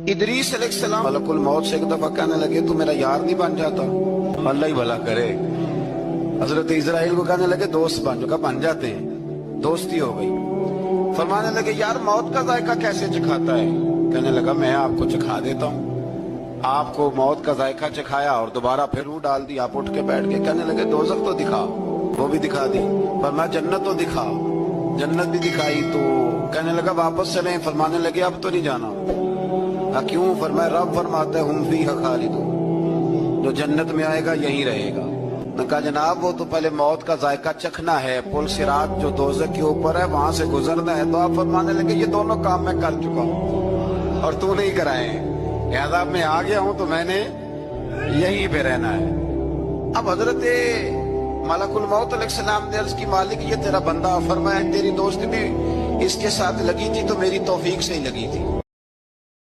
ادریس علیہ السلام ملک الموت سے ایک دفعہ کہنے لگے تو میرا یار نہیں بن جاتا؟ اللہ ہی بھلا کرے. حضرت اسرائیل کو کہنے لگے دوست بن جاتے ہیں. دوستی ہو گئی. فرمانے لگے یار موت کا ذائقہ کیسے چکھاتا ہے؟ کہنے لگا میں آپ کو چکھا دیتا ہوں. آپ کو موت کا ذائقہ چکھایا اور دوبارہ پھر روح ڈال دی. آپ اٹھ کے بیٹھ کے کہنے لگے دوزخ تو دکھا. وہ بھی دکھا دی. فرمایا جنت تو دکھا. جنت بھی دکھائی. تو کہنے لگا واپس چلیں. فرمانے لگے اب تو نہیں جانا. کیوں؟ فرمایا رب فرماتا ہے ہم فیہا خالدون، جو جنت میں آئے گا یہیں رہے گا. نے کہا جناب وہ تو پہلے موت کا ذائقہ چکھنا ہے، پل صراط جو دوزخ کے اوپر ہے وہاں سے گزرنا ہے. تو آپ فرمانے لگے یہ دونوں کام میں کر چکا ہوں اور تو نہیں کرائے ہیں، لہذا میں آ گیا ہوں تو میں نے یہیں پہ رہنا ہے. اب حضرت ملک الموت علیہ السلام نے عرض کی مالک یہ تیرا بندہ. فرمایا تیری دوستی بھی اس کے ساتھ لگی تھی تو میری توفیق سے ہی لگی تھی.